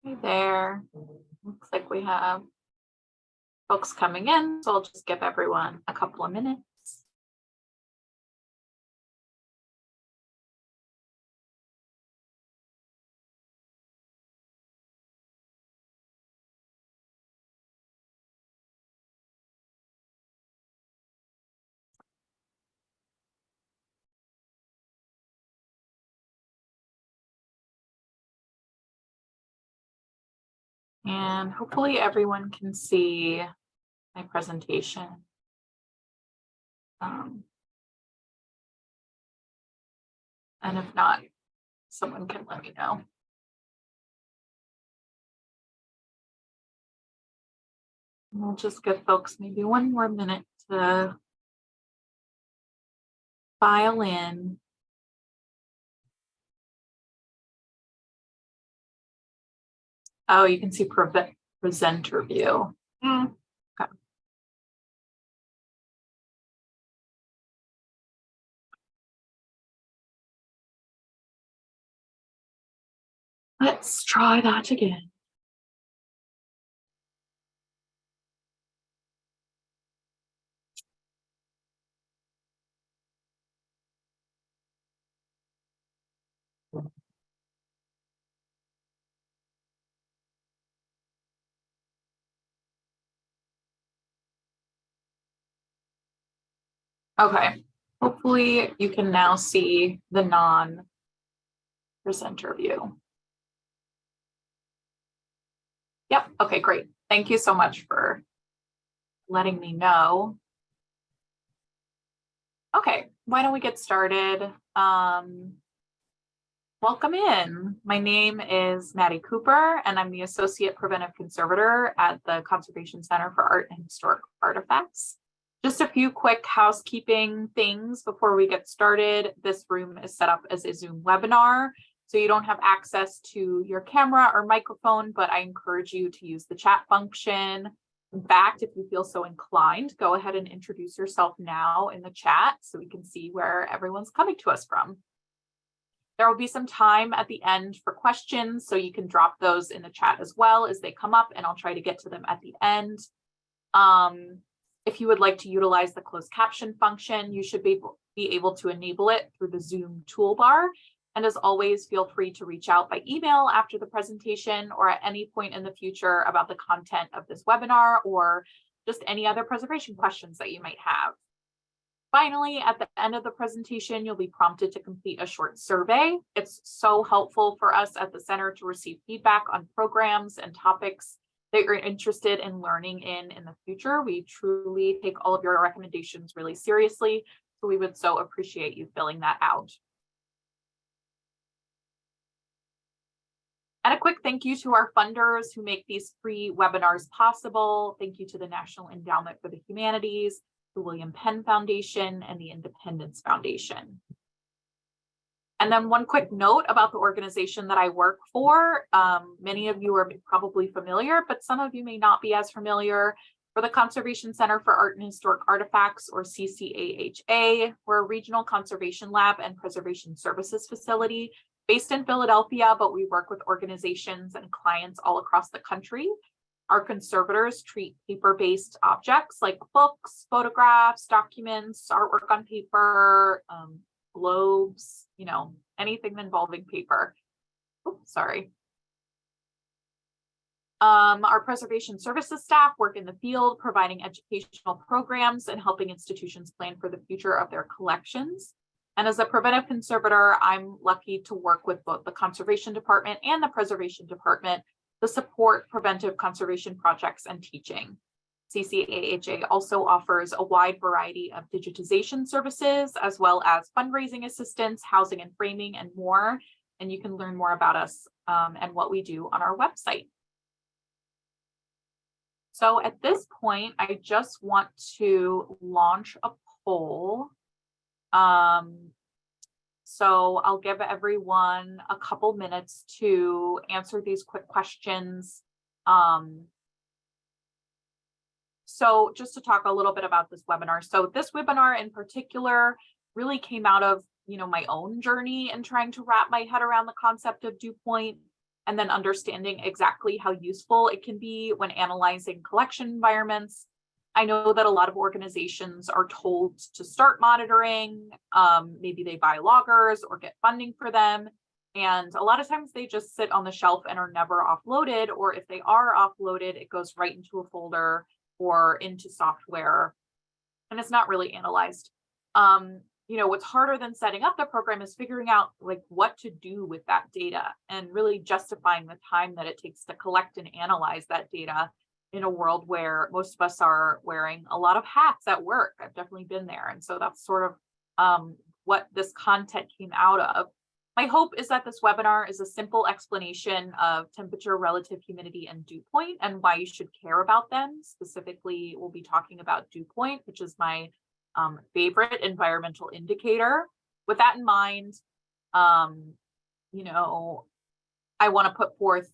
Hey there. Looks like we have folks coming in, so I'll just give everyone a couple of minutes. And hopefully everyone can see my presentation. And if not, someone can let me know. And we'll just give folks maybe one more minute to file in. Oh, you can see presenter view. Okay. Let's try that again. Okay, hopefully you can now see the non-presenter view. Yep, okay, great. Thank you so much for letting me know. Okay, why don't we get started? Welcome in. My name is Maddie Cooper, and I'm the Associate Preventive Conservator at the Conservation Center for Art and Historic Artifacts. Just a few quick housekeeping things before we get started. This room is set up as a Zoom webinar, so you don't have access to your camera or microphone, but I encourage you to use the chat function. In fact, if you feel so inclined, go ahead and introduce yourself now in the chat so we can see where everyone's coming to us from. There will be some time at the end for questions, so you can drop those in the chat as well as they come up, and I'll try to get to them at the end. If you would like to utilize the closed caption function, you should be able to enable it through the Zoom toolbar. And as always, feel free to reach out by email after the presentation or at any point in the future about the content of this webinar or just any other preservation questions that you might have. Finally, at the end of the presentation, you'll be prompted to complete a short survey. It's so helpful for us at the center to receive feedback on programs and topics that you're interested in learning in the future. We truly take all of your recommendations really seriously, so we would so appreciate you filling that out. And a quick thank you to our funders who make these free webinars possible. Thank you to the National Endowment for the Humanities, the William Penn Foundation, and the Independence Foundation. And then one quick note about the organization that I work for. Many of you are probably familiar, but some of you may not be as familiar. For the Conservation Center for Art and Historic Artifacts, or CCAHA, we're a regional conservation lab and preservation services facility based in Philadelphia, but we work with organizations and clients all across the country. Our conservators treat paper-based objects like books, photographs, documents, artwork on paper, globes, anything involving paper. Oops, sorry. Our preservation services staff work in the field, providing educational programs and helping institutions plan for the future of their collections. And as a preventive conservator, I'm lucky to work with both the conservation department and the preservation department to support preventive conservation projects and teaching. CCAHA also offers a wide variety of digitization services, as well as fundraising assistance, housing and framing, and more. And you can learn more about us and what we do on our website. So at this point, I just want to launch a poll. So I'll give everyone a couple minutes to answer these quick questions. So just to talk a little bit about this webinar. So this webinar in particular really came out of, my own journey and trying to wrap my head around the concept of dew point. and then understanding exactly how useful it can be when analyzing collection environments. I know that a lot of organizations are told to start monitoring. Maybe they buy loggers or get funding for them. And a lot of times they just sit on the shelf and are never offloaded, or if they are offloaded, it goes right into a folder or into software, and it's not really analyzed. What's harder than setting up the program is figuring out like what to do with that data and really justifying the time that it takes to collect and analyze that data in a world where most of us are wearing a lot of hats at work. I've definitely been there. And so that's sort of what this content came out of. My hope is that this webinar is a simple explanation of temperature, relative humidity, and dew point and why you should care about them. Specifically, we'll be talking about dew point, which is my favorite environmental indicator. With that in mind, I want to put forth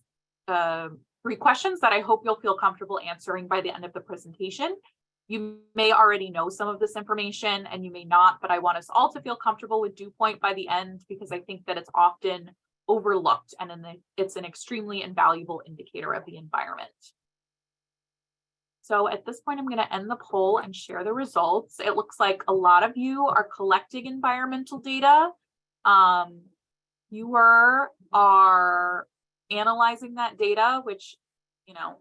3 questions that I hope you'll feel comfortable answering by the end of the presentation. You may already know some of this information and you may not, but I want us all to feel comfortable with dew point by the end because I think that it's often overlooked and it's an extremely invaluable indicator of the environment. So at this point, I'm going to end the poll and share the results. It looks like a lot of you are collecting environmental data. Fewer are analyzing that data, which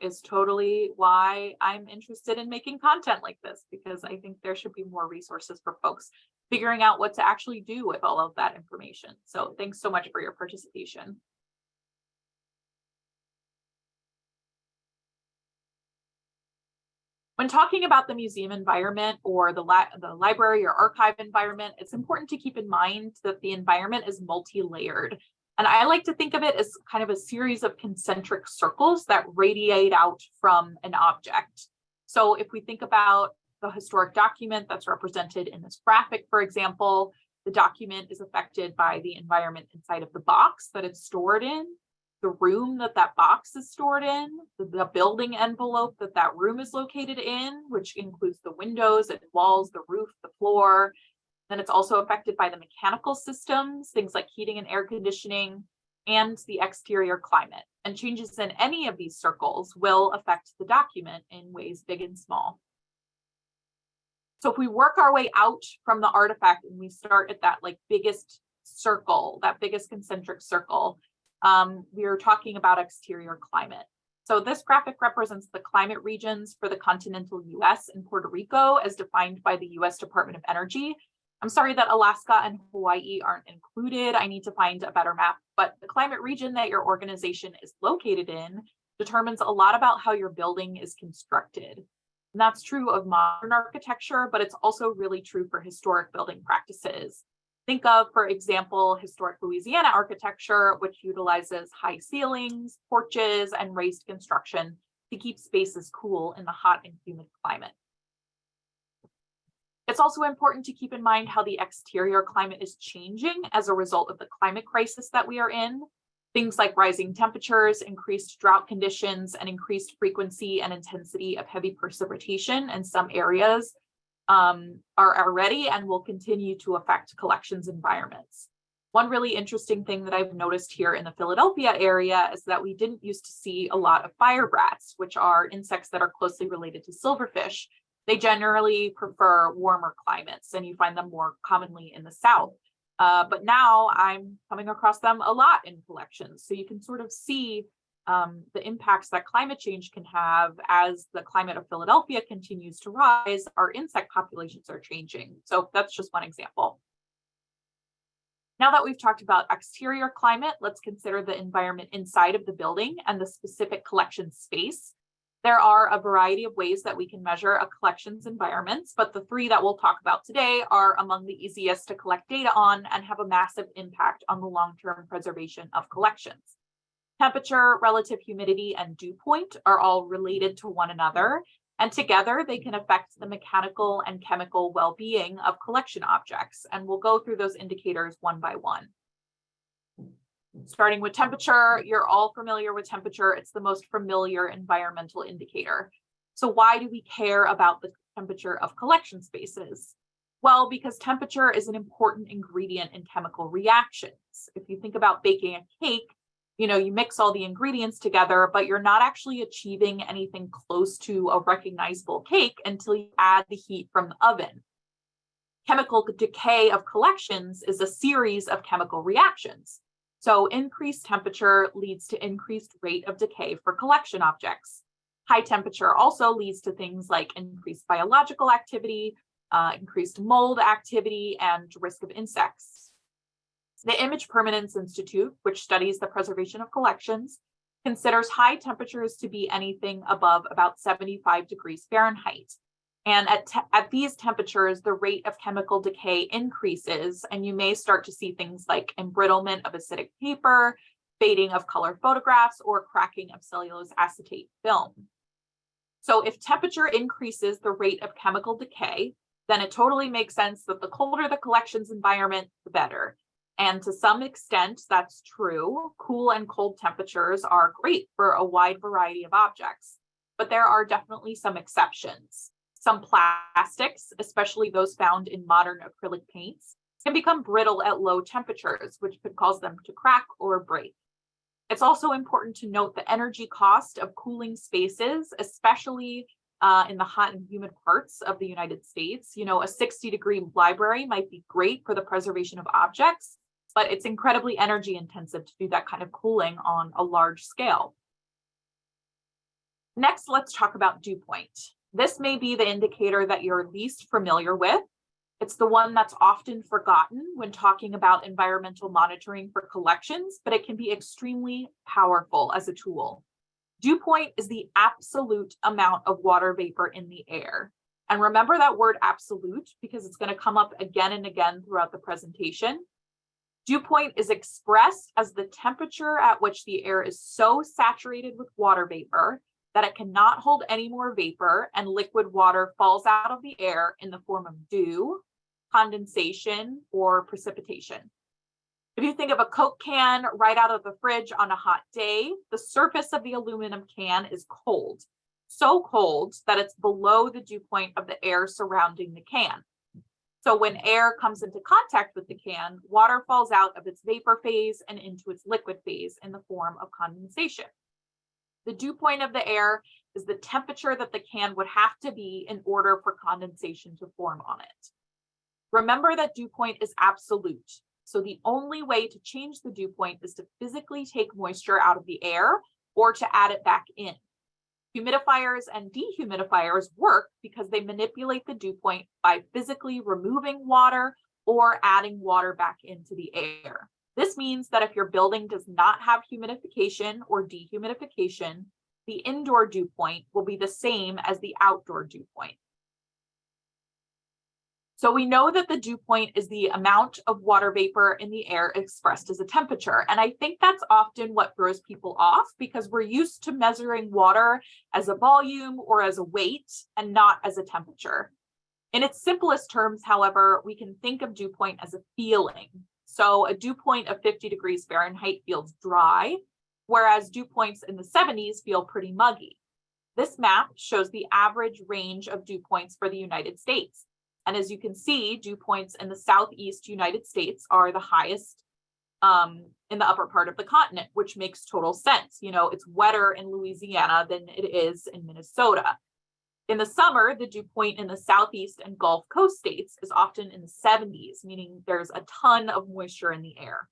is totally why I'm interested in making content like this, because I think there should be more resources for folks figuring out what to actually do with all of that information. So thanks so much for your participation. When talking about the museum environment or the library or archive environment, it's important to keep in mind that the environment is multi-layered. And I like to think of it as kind of a series of concentric circles that radiate out from an object. So if we think about the historic document that's represented in this graphic, for example, the document is affected by the environment inside of the box that it's stored in, the room that that box is stored in, the building envelope that that room is located in, which includes the windows and walls, the roof, the floor. Then it's also affected by the mechanical systems, things like heating and air conditioning, and the exterior climate. And changes in any of these circles will affect the document in ways big and small. So if we work our way out from the artifact and we start at that biggest circle, that biggest concentric circle, we are talking about exterior climate. So this graphic represents the climate regions for the continental US and Puerto Rico as defined by the US Department of Energy. I'm sorry that Alaska and Hawaii aren't included. I need to find a better map, but the climate region that your organization is located in determines a lot about how your building is constructed. And that's true of modern architecture, but it's also really true for historic building practices. Think of, for example, historic Louisiana architecture, which utilizes high ceilings, porches, and raised construction to keep spaces cool in the hot and humid climate. It's also important to keep in mind how the exterior climate is changing as a result of the climate crisis that we are in. Things like rising temperatures, increased drought conditions, and increased frequency and intensity of heavy precipitation in some areas are already and will continue to affect collections environments. One really interesting thing that I've noticed here in the Philadelphia area is that we didn't used to see a lot of fire rats, which are insects that are closely related to silverfish. They generally prefer warmer climates, and you find them more commonly in the South. But now I'm coming across them a lot in collections. So you can sort of see the impacts that climate change can have as the climate of Philadelphia continues to rise. Our insect populations are changing. So that's just one example. Now that we've talked about exterior climate, let's consider the environment inside of the building and the specific collection space. There are a variety of ways that we can measure a collections environments, but the 3 that we'll talk about today are among the easiest to collect data on and have a massive impact on the long-term preservation of collections. Temperature, relative humidity, and dew point are all related to one another, and together they can affect the mechanical and chemical well-being of collection objects, and we'll go through those indicators one by one. Starting with temperature, you're all familiar with temperature. It's the most familiar environmental indicator. So why do we care about the temperature of collection spaces? Well, because temperature is an important ingredient in chemical reactions. If you think about baking a cake, you mix all the ingredients together, but you're not actually achieving anything close to a recognizable cake until you add the heat from the oven. Chemical decay of collections is a series of chemical reactions. So increased temperature leads to increased rate of decay for collection objects. High temperature also leads to things like increased biological activity, increased mold activity, and risk of insects. The Image Permanence Institute, which studies the preservation of collections, considers high temperatures to be anything above about 75 degrees Fahrenheit. And at these temperatures, the rate of chemical decay increases, and you may start to see things like embrittlement of acidic paper, fading of color photographs, or cracking of cellulose acetate film. So if temperature increases the rate of chemical decay, then it totally makes sense that the colder the collection's environment, the better. And to some extent, that's true. Cool and cold temperatures are great for a wide variety of objects, but there are definitely some exceptions. Some plastics, especially those found in modern acrylic paints, can become brittle at low temperatures, which could cause them to crack or break. It's also important to note the energy cost of cooling spaces, especially in the hot and humid parts of the United States. A 60-degree library might be great for the preservation of objects, but it's incredibly energy intensive to do that kind of cooling on a large scale. Next, let's talk about dew point. This may be the indicator that you're least familiar with. It's the one that's often forgotten when talking about environmental monitoring for collections, but it can be extremely powerful as a tool. Dew point is the absolute amount of water vapor in the air. And remember that word absolute because it's going to come up again and again throughout the presentation. Dew point is expressed as the temperature at which the air is so saturated with water vapor that it cannot hold any more vapor and liquid water falls out of the air in the form of dew, condensation, or precipitation. If you think of a Coke can right out of the fridge on a hot day, the surface of the aluminum can is cold, so cold that it's below the dew point of the air surrounding the can. So when air comes into contact with the can, water falls out of its vapor phase and into its liquid phase in the form of condensation. The dew point of the air is the temperature that the can would have to be in order for condensation to form on it. Remember that dew point is absolute. So the only way to change the dew point is to physically take moisture out of the air or to add it back in. Humidifiers and dehumidifiers work because they manipulate the dew point by physically removing water or adding water back into the air. This means that if your building does not have humidification or dehumidification, the indoor dew point will be the same as the outdoor dew point. So we know that the dew point is the amount of water vapor in the air expressed as a temperature. And I think that's often what throws people off because we're used to measuring water as a volume or as a weight and not as a temperature. In its simplest terms, however, we can think of dew point as a feeling. So a dew point of 50 degrees Fahrenheit feels dry, whereas dew points in the 70s feel pretty muggy. This map shows the average range of dew points for the United States. And as you can see, dew points in the Southeast United States are the highest in the upper part of the continent, which makes total sense. It's wetter in Louisiana than it is in Minnesota. In the summer, the dew point in the Southeast and Gulf Coast states is often in the 70s, meaning there's a ton of moisture in the air.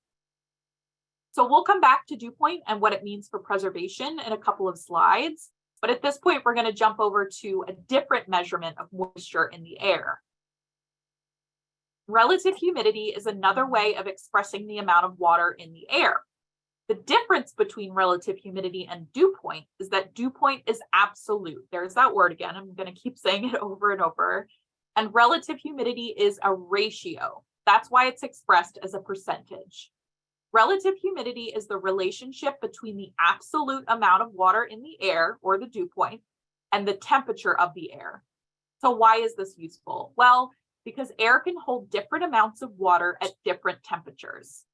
So we'll come back to dew point and what it means for preservation in a couple of slides. But at this point, we're going to jump over to a different measurement of moisture in the air. Relative humidity is another way of expressing the amount of water in the air. The difference between relative humidity and dew point is that dew point is absolute. There's that word again. I'm going to keep saying it over and over. And relative humidity is a ratio. That's why it's expressed as a percentage. Relative humidity is the relationship between the absolute amount of water in the air, or the dew point, and the temperature of the air. So why is this useful? Well, because air can hold different amounts of water at different temperatures.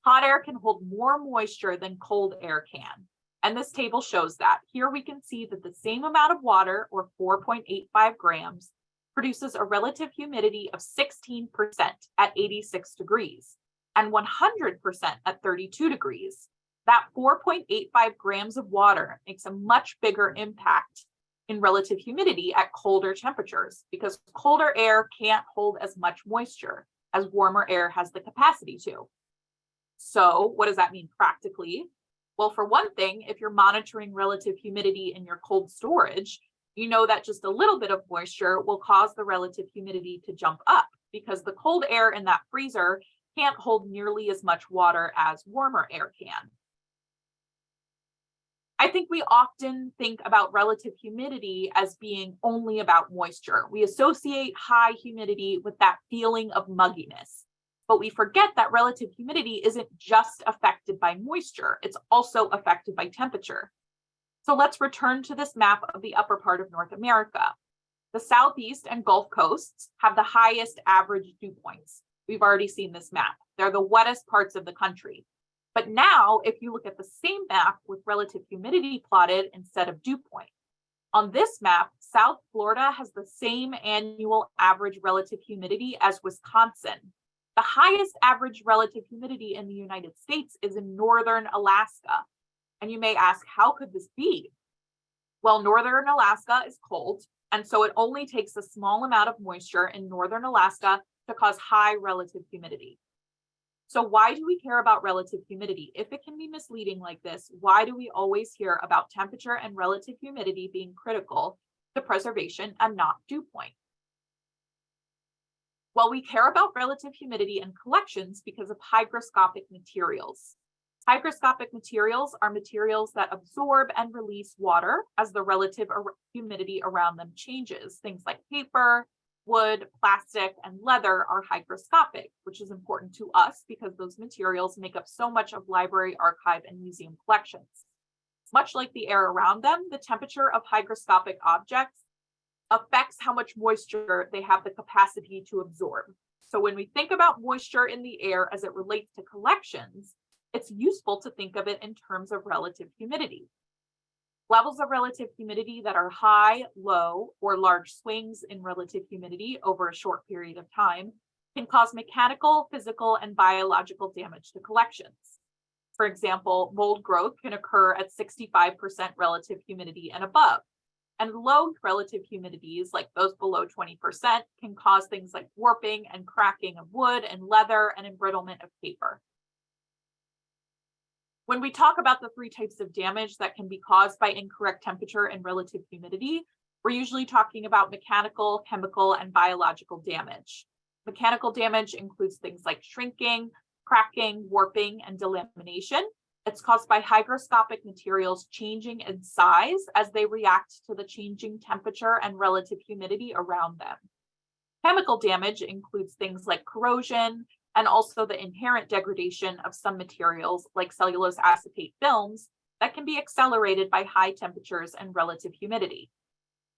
Hot air can hold more moisture than cold air can. And this table shows that. Here we can see that the same amount of water, or 4.85 grams, produces a relative humidity of 16% at 86 degrees and 100% at 32 degrees. That 4.85 grams of water makes a much bigger impact in relative humidity at colder temperatures because colder air can't hold as much moisture as warmer air has the capacity to. So what does that mean practically? Well, for one thing, if you're monitoring relative humidity in your cold storage, you know that just a little bit of moisture will cause the relative humidity to jump up because the cold air in that freezer can't hold nearly as much water as warmer air can. I think we often think about relative humidity as being only about moisture. We associate high humidity with that feeling of mugginess, but we forget that relative humidity isn't just affected by moisture, it's also affected by temperature. So let's return to this map of the upper part of North America. The Southeast and Gulf coasts have the highest average dew points. We've already seen this map. They're the wettest parts of the country. But now, if you look at the same map with relative humidity plotted instead of dew point, on this map, South Florida has the same annual average relative humidity as Wisconsin. The highest average relative humidity in the United States is in northern Alaska. And you may ask, how could this be? Well, northern Alaska is cold, and so it only takes a small amount of moisture in northern Alaska to cause high relative humidity. So why do we care about relative humidity? If it can be misleading like this, why do we always hear about temperature and relative humidity being critical to preservation and not dew point? Well, we care about relative humidity and collections because of hygroscopic materials. Hygroscopic materials are materials that absorb and release water as the relative humidity around them changes. Things like paper, wood, plastic, and leather are hygroscopic, which is important to us because those materials make up so much of library, archive, and museum collections. Much like the air around them, the temperature of hygroscopic objects affects how much moisture they have the capacity to absorb. So when we think about moisture in the air as it relates to collections, it's useful to think of it in terms of relative humidity. Levels of relative humidity that are high, low, or large swings in relative humidity over a short period of time can cause mechanical, physical, and biological damage to collections. For example, mold growth can occur at 65% relative humidity and above, and low relative humidities, like those below 20%, can cause things like warping and cracking of wood and leather and embrittlement of paper. When we talk about the three types of damage that can be caused by incorrect temperature and relative humidity, we're usually talking about mechanical, chemical, and biological damage. Mechanical damage includes things like shrinking, cracking, warping, and delamination. It's caused by hygroscopic materials changing in size as they react to the changing temperature and relative humidity around them. Chemical damage includes things like corrosion, and also the inherent degradation of some materials like cellulose acetate films that can be accelerated by high temperatures and relative humidity.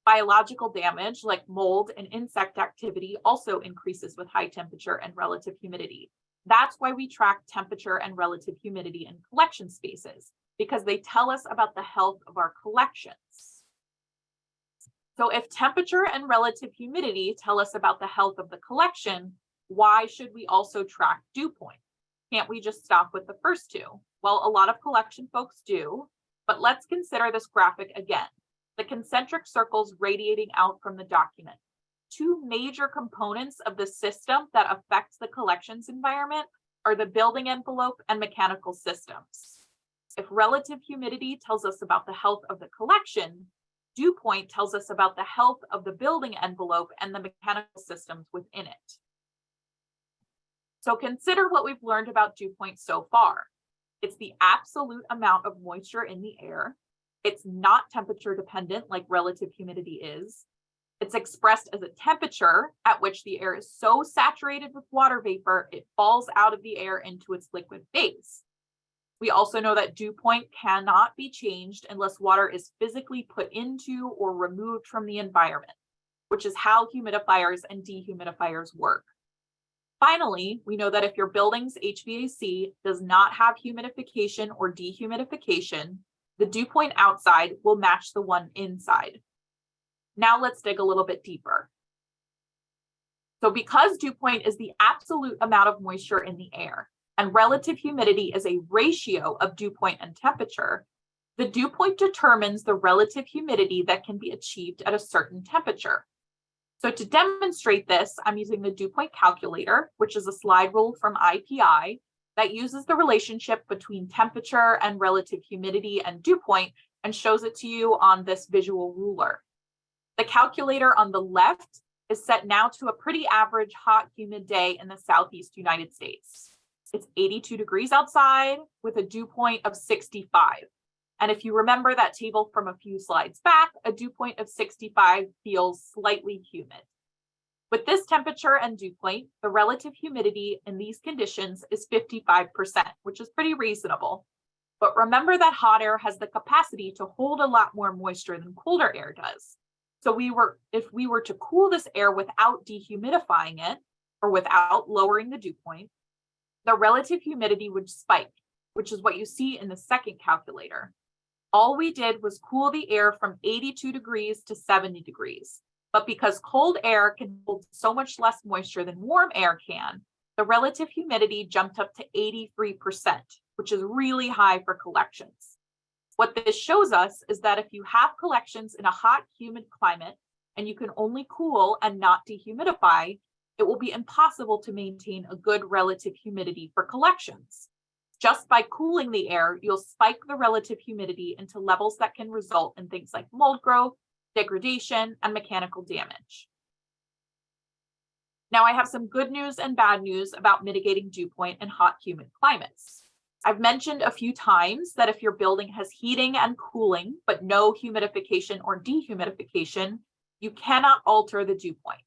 Biological damage like mold and insect activity also increases with high temperature and relative humidity. That's why we track temperature and relative humidity in collection spaces, because they tell us about the health of our collections. So if temperature and relative humidity tell us about the health of the collection, why should we also track dew point? Can't we just stop with the first two? Well, a lot of collection folks do, but let's consider this graphic again. The concentric circles radiating out from the document. Two major components of the system that affects the collections environment are the building envelope and mechanical systems. If relative humidity tells us about the health of the collection, dew point tells us about the health of the building envelope and the mechanical systems within it. So consider what we've learned about dew point so far. It's the absolute amount of moisture in the air. It's not temperature dependent like relative humidity is. It's expressed as a temperature at which the air is so saturated with water vapor, it falls out of the air into its liquid phase. We also know that dew point cannot be changed unless water is physically put into or removed from the environment, which is how humidifiers and dehumidifiers work. Finally, we know that if your building's HVAC does not have humidification or dehumidification, the dew point outside will match the one inside. Now let's dig a little bit deeper. So because dew point is the absolute amount of moisture in the air, and relative humidity is a ratio of dew point and temperature, the dew point determines the relative humidity that can be achieved at a certain temperature. So to demonstrate this, I'm using the dew point calculator, which is a slide rule from IPI that uses the relationship between temperature and relative humidity and dew point and shows it to you on this visual ruler. The calculator on the left is set now to a pretty average hot, humid day in the Southeast United States. It's 82 degrees outside with a dew point of 65. And if you remember that table from a few slides back, a dew point of 65 feels slightly humid. With this temperature and dew point, the relative humidity in these conditions is 55%, which is pretty reasonable. But remember that hot air has the capacity to hold a lot more moisture than colder air does. So if we were to cool this air without dehumidifying it or without lowering the dew point, the relative humidity would spike, which is what you see in the second calculator. All we did was cool the air from 82 degrees to 70 degrees. But because cold air can hold so much less moisture than warm air can, the relative humidity jumped up to 83%, which is really high for collections. What this shows us is that if you have collections in a hot, humid climate, and you can only cool and not dehumidify, it will be impossible to maintain a good relative humidity for collections. Just by cooling the air, you'll spike the relative humidity into levels that can result in things like mold growth, degradation, and mechanical damage. Now I have some good news and bad news about mitigating dew point in hot, humid climates. I've mentioned a few times that if your building has heating and cooling, but no humidification or dehumidification, you cannot alter the dew point.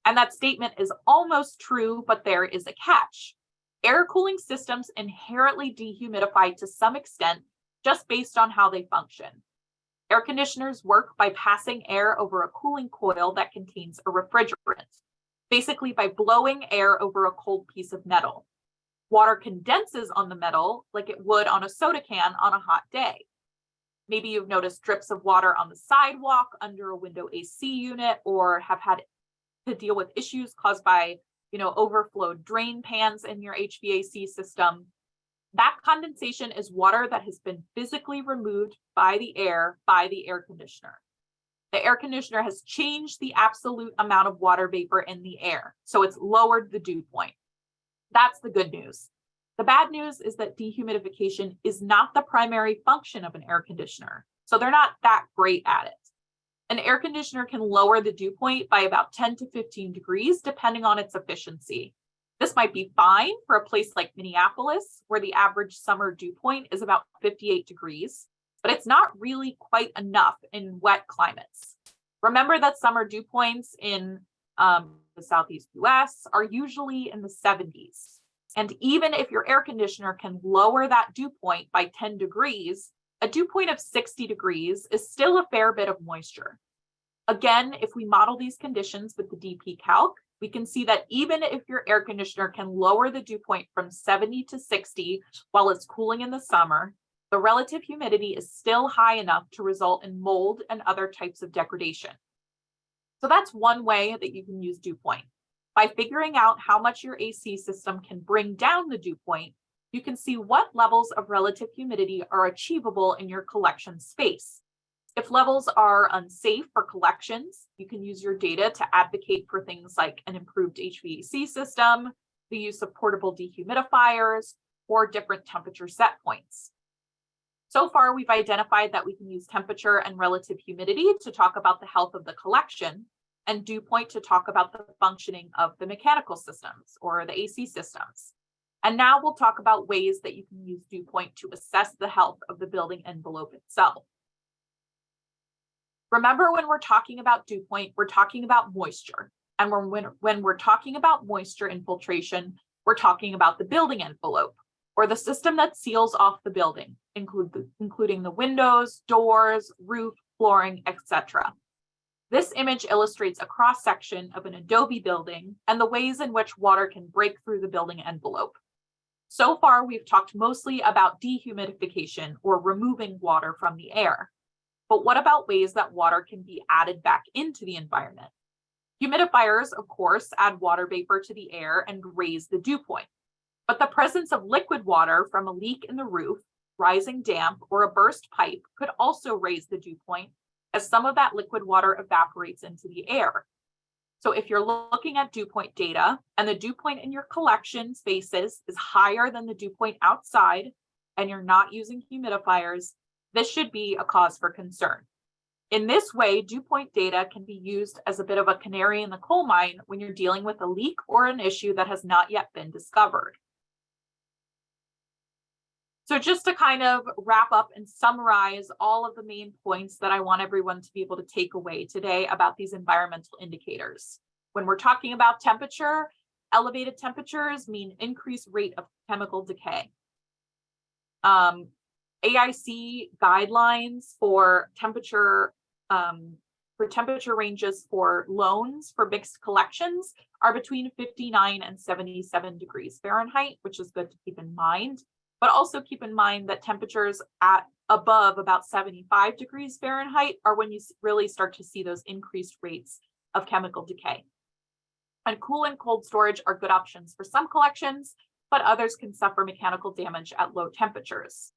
And that statement is almost true, but there is a catch. Air cooling systems inherently dehumidify to some extent just based on how they function. Air conditioners work by passing air over a cooling coil that contains a refrigerant, basically by blowing air over a cold piece of metal. Water condenses on the metal like it would on a soda can on a hot day. Maybe you've noticed drips of water on the sidewalk under a window AC unit, or have had to deal with issues caused by overflowed drain pans in your HVAC system. That condensation is water that has been physically removed by the air conditioner. The air conditioner has changed the absolute amount of water vapor in the air, so it's lowered the dew point. That's the good news. The bad news is that dehumidification is not the primary function of an air conditioner, so they're not that great at it. An air conditioner can lower the dew point by about 10 to 15 degrees, depending on its efficiency. This might be fine for a place like Minneapolis, where the average summer dew point is about 58 degrees, but it's not really quite enough in wet climates. Remember that summer dew points in the Southeast US are usually in the 70s. And even if your air conditioner can lower that dew point by 10 degrees, a dew point of 60 degrees is still a fair bit of moisture. Again, if we model these conditions with the DP calc, we can see that even if your air conditioner can lower the dew point from 70 to 60 while it's cooling in the summer, the relative humidity is still high enough to result in mold and other types of degradation. So that's one way that you can use dew point. By figuring out how much your AC system can bring down the dew point, you can see what levels of relative humidity are achievable in your collection space. If levels are unsafe for collections, you can use your data to advocate for things like an improved HVAC system, the use of portable dehumidifiers, or different temperature set points. So far, we've identified that we can use temperature and relative humidity to talk about the health of the collection, and dew point to talk about the functioning of the mechanical systems or the AC systems. And now we'll talk about ways that you can use dew point to assess the health of the building envelope itself. Remember, when we're talking about dew point, we're talking about moisture. And when we're talking about moisture infiltration, we're talking about the building envelope, or the system that seals off the building, including the windows, doors, roof, flooring, etc. This image illustrates a cross-section of an adobe building and the ways in which water can break through the building envelope. So far, we've talked mostly about dehumidification, or removing water from the air. But what about ways that water can be added back into the environment? Humidifiers, of course, add water vapor to the air and raise the dew point. But the presence of liquid water from a leak in the roof, rising damp, or a burst pipe could also raise the dew point, as some of that liquid water evaporates into the air. So if you're looking at dew point data and the dew point in your collection spaces is higher than the dew point outside, and you're not using humidifiers, this should be a cause for concern. In this way, dew point data can be used as a bit of a canary in the coal mine when you're dealing with a leak or an issue that has not yet been discovered. So just to kind of wrap up and summarize all of the main points that I want everyone to be able to take away today about these environmental indicators. When we're talking about temperature, elevated temperatures mean increased rate of chemical decay. AIC guidelines for temperature ranges for loans for mixed collections are between 59 and 77 degrees Fahrenheit, which is good to keep in mind. But also keep in mind that temperatures at above about 75 degrees Fahrenheit are when you really start to see those increased rates of chemical decay. And cool and cold storage are good options for some collections, but others can suffer mechanical damage at low temperatures.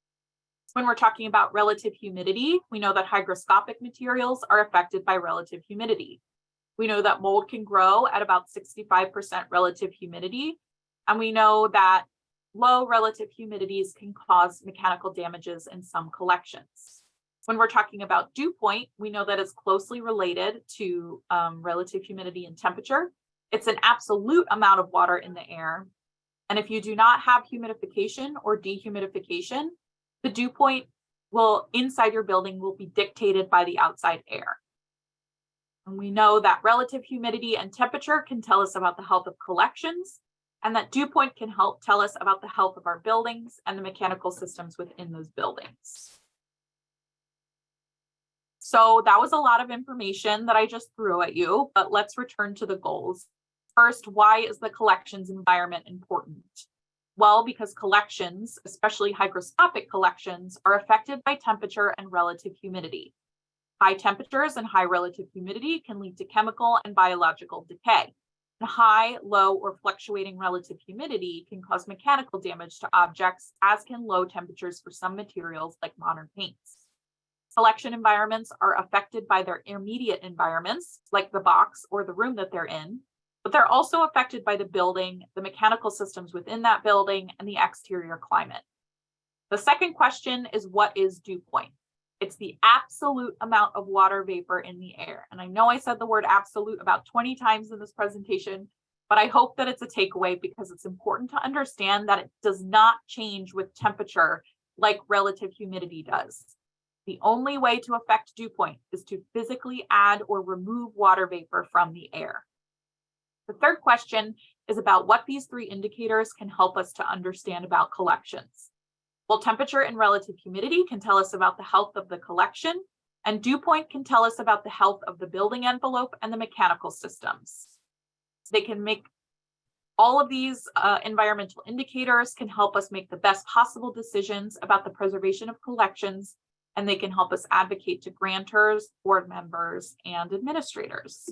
When we're talking about relative humidity, we know that hygroscopic materials are affected by relative humidity. We know that mold can grow at about 65% relative humidity, and we know that low relative humidities can cause mechanical damages in some collections. When we're talking about dew point, we know that it's closely related to relative humidity and temperature. It's an absolute amount of water in the air. And if you do not have humidification or dehumidification, the dew point inside your building will be dictated by the outside air. And we know that relative humidity and temperature can tell us about the health of collections, and that dew point can help tell us about the health of our buildings and the mechanical systems within those buildings. So that was a lot of information that I just threw at you, but let's return to the goals. First, why is the collections environment important? Well, because collections, especially hygroscopic collections, are affected by temperature and relative humidity. High temperatures and high relative humidity can lead to chemical and biological decay. High, low, or fluctuating relative humidity can cause mechanical damage to objects, as can low temperatures for some materials like modern paints. Collection environments are affected by their intermediate environments, like the box or the room that they're in, but they're also affected by the building, the mechanical systems within that building, and the exterior climate. The second question is, what is dew point? It's the absolute amount of water vapor in the air. And I know I said the word absolute about 20 times in this presentation, but I hope that it's a takeaway because it's important to understand that it does not change with temperature like relative humidity does. The only way to affect dew point is to physically add or remove water vapor from the air. The third question is about what these three indicators can help us to understand about collections. Well, temperature and relative humidity can tell us about the health of the collection, and dew point can tell us about the health of the building envelope and the mechanical systems. They can make all of these environmental indicators can help us make the best possible decisions about the preservation of collections, and they can help us advocate to grantors, board members, and administrators.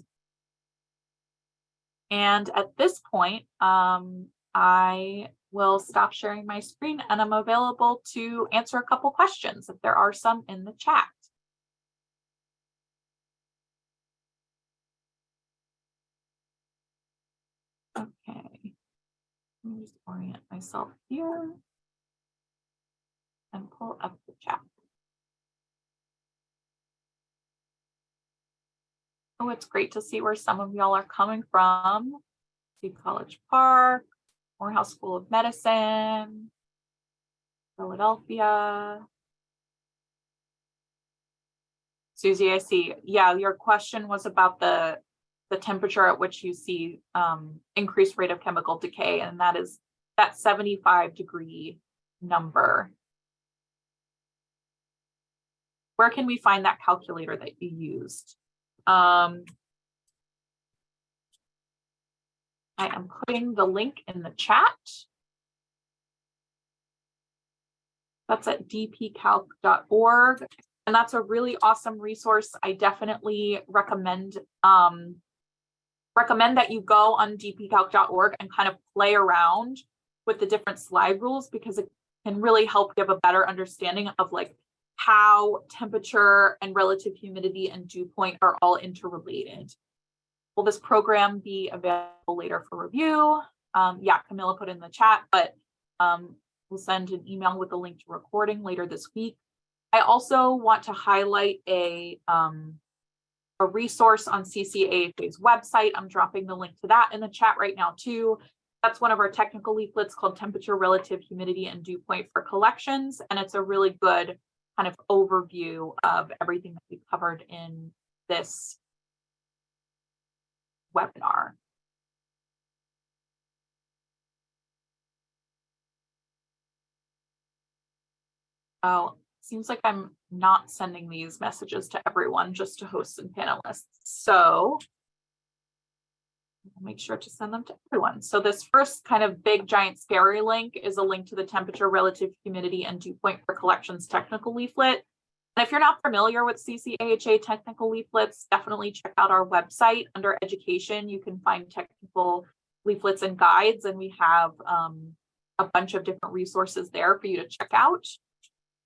And at this point, I will stop sharing my screen and I'm available to answer a couple questions if there are some in the chat. Okay, let me just orient myself here and pull up the chat. Oh, it's great to see where some of y'all are coming from. See College Park, Morehouse School of Medicine, Philadelphia. Susie, I see. Yeah, your question was about the temperature at which you see increased rate of chemical decay, and that is that 75-degree number. Where can we find that calculator that you used? I am putting the link in the chat. That's at dpcalc.org. And that's a really awesome resource. I definitely recommend that you go on dpcalc.org and kind of play around with the different slide rules because it can really help give a better understanding of like how temperature and relative humidity and dew point are all interrelated. Will this program be available later for review? Yeah, Camilla put in the chat, but we'll send an email with the link to recording later this week. I also want to highlight a resource on CCAHA's website. I'm dropping the link to that in the chat right now too. That's one of our technical leaflets called Temperature, Relative Humidity, and Dew Point for Collections. And it's a really good kind of overview of everything that we covered in this webinar. Oh, seems like I'm not sending these messages to everyone, just to hosts and panelists. So I'll make sure to send them to everyone. So this first kind of big giant scary link is a link to the Temperature, Relative Humidity, and Dew Point for Collections technical leaflet. And if you're not familiar with CCAHA technical leaflets, definitely check out our website. Under education, you can find technical leaflets and guides, and we have a bunch of different resources there for you to check out.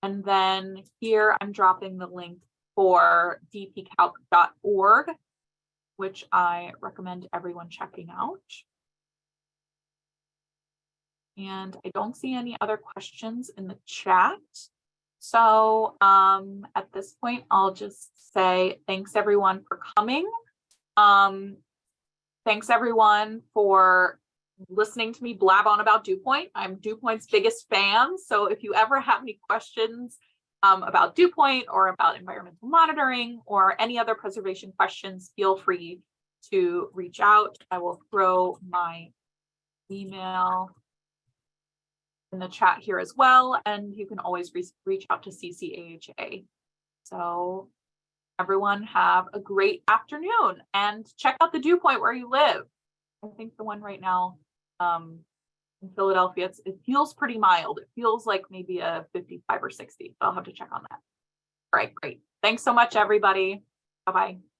And then here I'm dropping the link for dpcalc.org, which I recommend everyone checking out. And I don't see any other questions in the chat. So at this point, I'll just say thanks everyone for coming. Thanks everyone for listening to me blab on about dew point. I'm dew point's biggest fan. So if you ever have any questions about dew point or about environmental monitoring or any other preservation questions, feel free to reach out. I will throw my email in the chat here as well. And you can always reach out to CCAHA. So everyone have a great afternoon and check out the dew point where you live. I think the one right now in Philadelphia, it feels pretty mild. It feels like maybe a 55 or 60. I'll have to check on that. All right, great. Thanks so much, everybody. Bye-bye.